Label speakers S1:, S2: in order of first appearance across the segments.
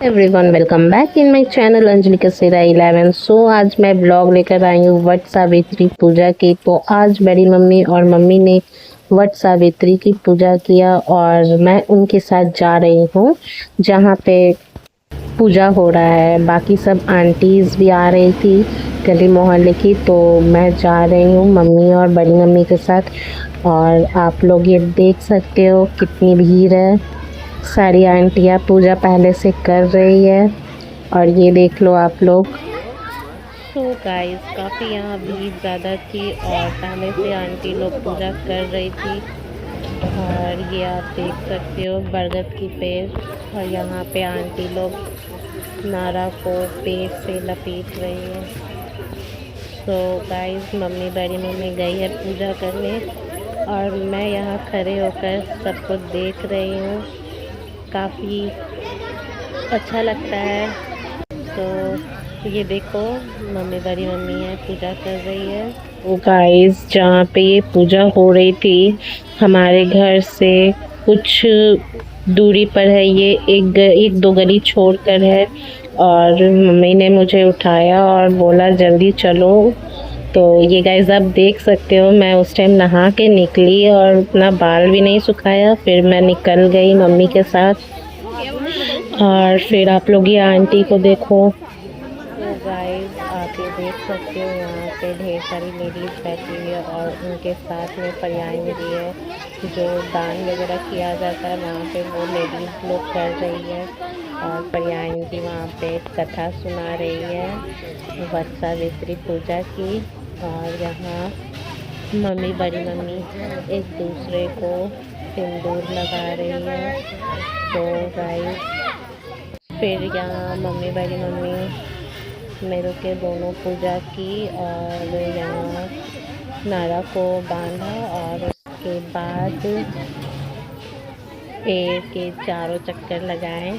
S1: Everyone welcome back in my channel Anjali Kasera 11। आज मैं blog लेकर आई हूँ वट सावित्री पूजा की। तो आज बड़ी मम्मी और मम्मी ने वट सावित्री की पूजा किया और मैं उनके साथ जा रही हूँ जहाँ पे पूजा हो रहा है। बाकी सब आंटीज भी आ रही थी गली मोहल्ले की, तो मैं जा रही हूँ मम्मी और बड़ी मम्मी के साथ। और आप लोग ये देख सकते हो कितनी भीड़ है। सारी आंटियाँ पूजा पहले से कर रही है और ये देख लो आप लोग। तो गाइस काफ़ी यहाँ भीड़ ज़्यादा थी और पहले से आंटी लोग पूजा कर रही थी। और ये आप देख सकते हो बरगद की पेड़, और यहाँ पे आंटी लोग नारा को पेड़ से लपेट रही है। तो गाइस बड़ी मम्मी गई है पूजा करने और मैं यहाँ खड़े होकर सबको देख रही हूँ। काफ़ी अच्छा लगता है। तो ये देखो बड़ी मम्मी है पूजा कर रही है। तो गाइस जहाँ पे ये पूजा हो रही थी हमारे घर से कुछ दूरी पर है, ये एक दो गली छोड़कर है। और मम्मी ने मुझे उठाया और बोला जल्दी चलो। तो ये गाइस आप देख सकते हो मैं उस टाइम नहा के निकली और अपना बाल भी नहीं सुखाया, फिर मैं निकल गई मम्मी के साथ। और फिर आप लोग ये आंटी को देखो। तो गाइस आप ये देख सकते हो यहाँ पे ढेर सारी लेडीज़ बैठी हुई है और उनके साथ में परियां भी है। जो दान वगैरह किया जाता है वहाँ पे वो लेडीज़ लोग कर रही है और परियां जी वहाँ पे कथा सुना रही है वट सावित्री पूजा की। और यहाँ बड़ी मम्मी एक दूसरे को सिंदूर लगा रही है। तो गाइस फिर यहाँ बड़ी मम्मी मेरे के दोनों पूजा की और यहाँ नारा को बांधा और उसके बाद पेड़ के चारों चक्कर लगाए।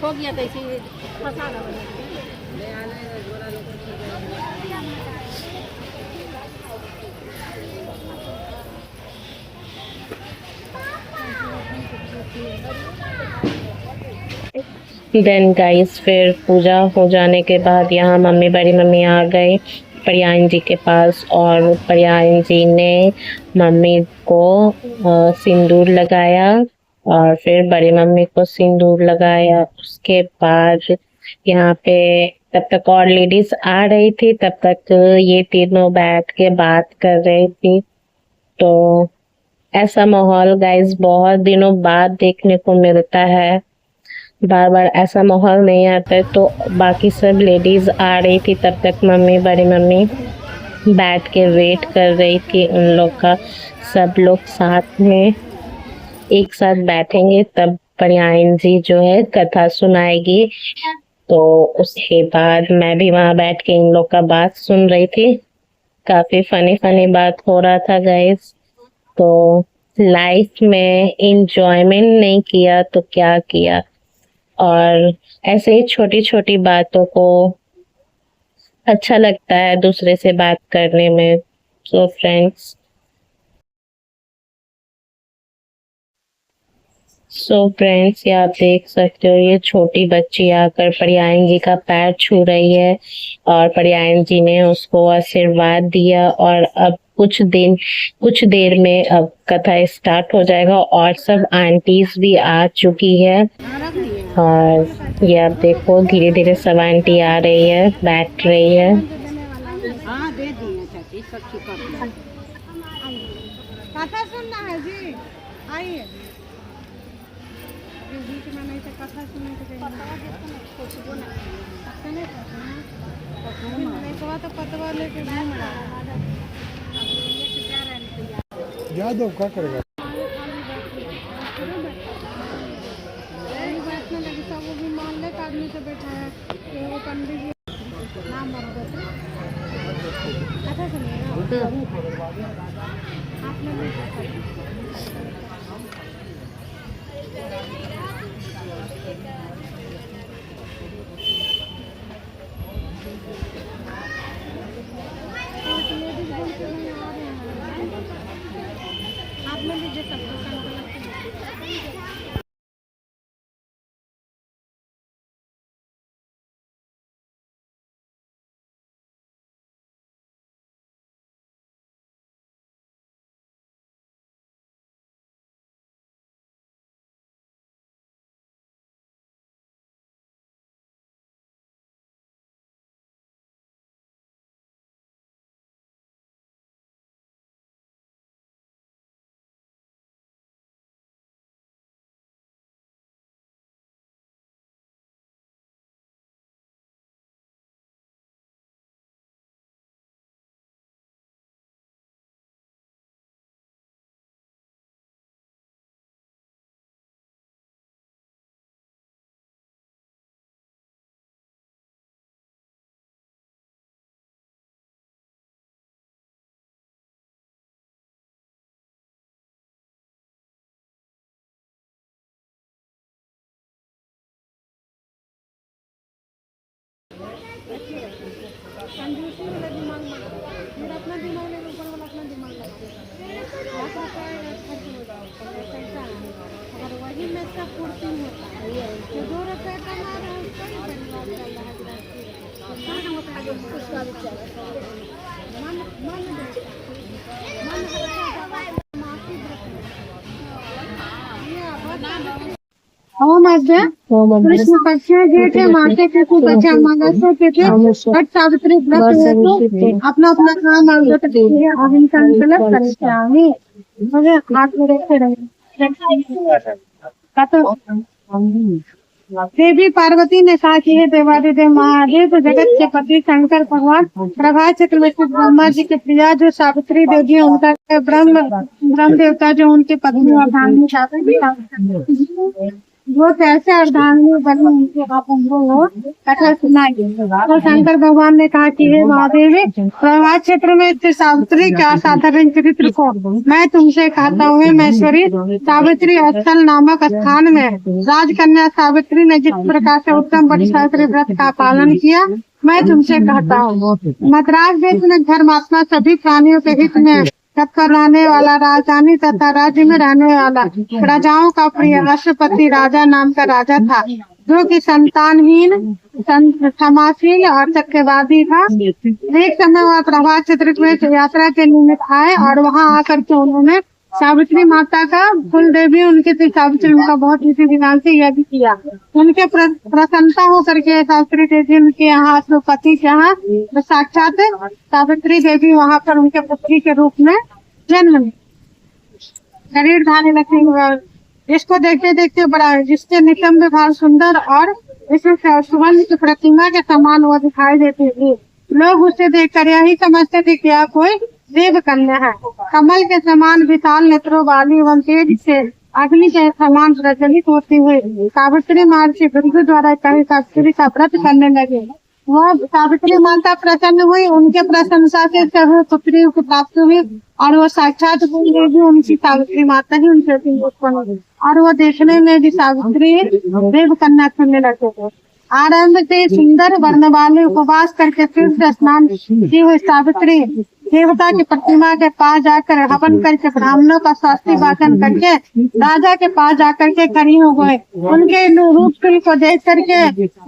S1: हो गया तो इसी फंसा देन गाइस फिर पूजा हो जाने के बाद यहाँ बड़ी मम्मी आ गई परियां जी के पास और परियां जी ने मम्मी को सिंदूर लगाया और फिर बड़ी मम्मी को सिंदूर लगाया। उसके बाद यहाँ पे तब तक और लेडीज आ रही थी, तब तक ये तीनों बैठ के बात कर रही थी। तो ऐसा माहौल गाइस बहुत दिनों बाद देखने को मिलता है, बार बार ऐसा माहौल नहीं आता है। तो बाकी सब लेडीज आ रही थी, तब तक बड़ी मम्मी बैठ के वेट कर रही थी उन लोग का। सब लोग साथ में एक साथ बैठेंगे तब परियां जी जो है कथा सुनाएगी। तो उसके बाद मैं भी वहां बैठ के इन लोग का बात सुन रही थी। काफी फनी फनी बात हो रहा था गाइस। तो लाइफ में इंजॉयमेंट नहीं किया तो क्या किया। और ऐसे ही छोटी छोटी बातों को अच्छा लगता है दूसरे से बात करने में। सो फ्रेंड्स ये आप देख सकते हो ये छोटी बच्ची आकर परियां जी का पैर छू रही है और परियां जी ने उसको आशीर्वाद दिया। और अब कुछ देर में अब कथा स्टार्ट हो जाएगा और सब आंटीज भी आ चुकी है। और ये आप देखो धीरे धीरे सब आंटी आ रही है, बैठ रही है।
S2: कथा सुनना है जी, आइए। बीच में नहीं तो कथा सुनने के तो पतवा लेके घूम रहा यादव क्या करेगा। सब वो भी मान ले आदमी से बैठा है वो पंडित जी नाम कथा सुनिएगा आपने आपने भी जो सब कंजूसी वाला दिमाग मत फिर अपना दिमाग ले ऊपर वाला अपना दिमाग लगा खर्च हो जाए और वही में सब पूर्ति होता है। जो 2 रुपये कमा रहे हैं उसका ही परिवार चल रहा है। मन कृष्ण पक्ष थे माथे के कुछ बच्चा मंगल के थे बट सावित्री व्रत अपना अपना काम अवगत अहिंसा गलत करते मुझे हाथ में रखे रहे। देवी पार्वती ने कहा कि हे देवादिदेव महादेव तो जगत के पति शंकर भगवान प्रभास चक्रवर्ती ब्रह्मा जी के प्रिया जो सावित्री देवी उनका ब्रह्म देवता जो उनके पत्नी और वो कैसे अर्धांगिनी बनी उनके आप हमको कथा सुनाइए। तो शंकर भगवान ने कहा कि हे महादेवी प्रभास क्षेत्र में सावित्री का साधारण चरित्र को मैं तुमसे कहता हूँ। महेश्वरी सावित्री स्थल नामक स्थान में राजकन्या सावित्री ने जिस प्रकार से उत्तम बड़ी व्रत का पालन किया मैं तुमसे कहता हूँ। मद्रास देश में धर्मात्मा सभी प्राणियों के हित में तत्पर रहने वाला राजधानी तथा राज्य में रहने वाला राजाओं का प्रिय राष्ट्रपति राजा नाम का राजा था जो कि संतानहीन क्षमाशील और सत्यवादी था। एक समय वह प्रभास क्षेत्र में यात्रा के निमित्त आए और वहां आकर के उन्होंने सावित्री माता का कुल देवी उनके सावित्री उनका बहुत विधि विधान से यज्ञ किया। उनके प्रसन्नता होकर के सावित्री देवी उनके यहाँ पति के यहाँ साक्षात सावित्री देवी वहाँ पर उनके पुत्री के रूप में जन्म ली। शरीर धारण लगी इसको देखते देखते बड़ा जिसके नितंब भाव सुंदर और इसे सुवर्ण की प्रतिमा के समान वो दिखाई देती थी। लोग उसे देखकर यही समझते थे कि कोई देव कन्या है। कमल के समान विशाल नेत्रों वाली एवं तेज से अग्नि के समान प्रज्वलित होती हुई सावित्री महर्षि भृगु द्वारा कही सावित्री का व्रत करने लगे। वह सावित्री माता प्रसन्न हुई, उनके प्रशंसा से सभी पुत्री को प्राप्त हुई और वो साक्षात देवी उनकी सावित्री माता ही उनसे उत्पन्न हुई और वो देखने में भी सावित्री देव कन्या सुनने लगे थे। आरंभ से सुंदर वर्ण वाले उपवास करके तीर्थ स्नान की हुई सावित्री देवता की प्रतिमा के पास जाकर हवन करके ब्राह्मणों का स्वास्थ्य वाचन करके राजा के पास जाकर के खड़ी हो गए। उनके रूप को देख करके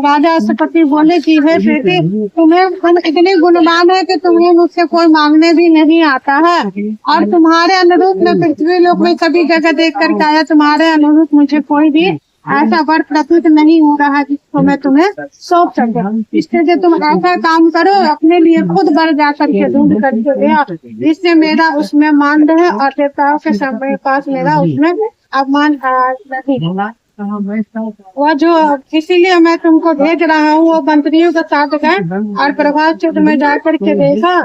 S2: राजा सपति बोले कि हे प्रीति, तुम्हें इतने गुणवान है कि तुम्हें मुझसे कोई मांगने भी नहीं आता है, और तुम्हारे अनुरूप मैं पृथ्वी लोक में सभी जगह देख करके आया, तुम्हारे अनुरूप मुझे कोई भी ऐसा वर प्रतीत नहीं हो रहा जिसको मैं तुम्हें सौंप सकूं। इसलिए तुम ऐसा काम करो, अपने लिए खुद वर जा करके ढूंढ करके ले आओ, जिससे मेरा उसमें मान रहे और देवताओं के समय पास मेरा उसमें अपमान नहीं। वो जो इसीलिए मैं तुमको भेज रहा हूँ, वो मंत्रियों के साथ गए और प्रभात क्षेत्र में जाकर के देखा,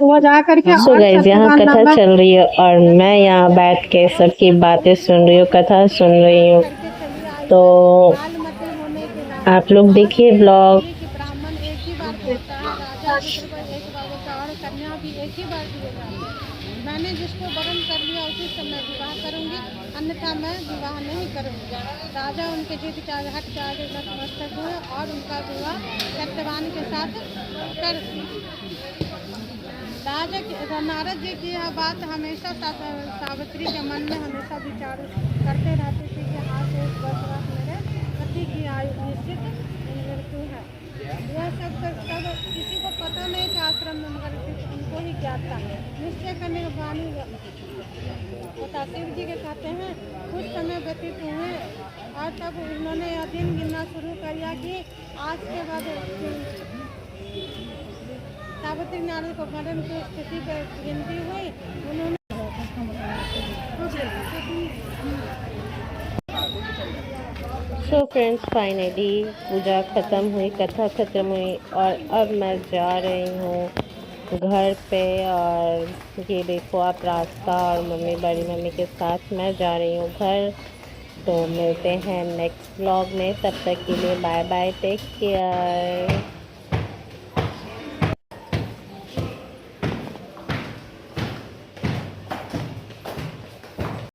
S2: वो जाकर के
S1: सो गाइस यहाँ कथा चल रही है और मैं यहाँ बैठ के सबकी बातें सुन रही हूँ, कथा सुन रही हूँ। तो आप लोग देखिए ब्लॉग।
S2: ब्राह्मण एक ही बार बोलता है, राजा एक बार बोलता है और कन्या भी एक ही बार दिए जाते हैं। मैंने जिसको वरण कर लिया उसी से मैं विवाह करूंगी, अन्यथा मैं विवाह नहीं करूंगी। राजा उनके जिद के हट जाके नतमस्तक हुए और उनका विवाह सत्यवान के साथ कर राजा नारद जी की यह बात हमेशा सावित्री के मन में हमेशा विचार करते रहते थे कि आज एक वर्ष मेरे पति की आयु निश्चित मृत्यु है। यह सब किसी को पता नहीं था आश्रम में, मगर उनको ही ज्ञात था। निश्चय करने के वाणी होता शिव जी के कहते हैं कुछ समय व्यतीत हुए और तब उन्होंने यह दिन गिनना शुरू किया कि आज के बाद सावित्री नारद को मरण की स्थिति पर गिनती हुई। उन्होंने
S1: सो फ्रेंड्स फाइनली पूजा ख़त्म हुई, कथा ख़त्म हुई और अब मैं जा रही हूँ घर पे। और ये देखो आप रास्ता, और मम्मी बड़ी मम्मी के साथ मैं जा रही हूँ घर। तो मिलते हैं नेक्स्ट व्लॉग में, तब तक के लिए बाय बाय, टेक केयर।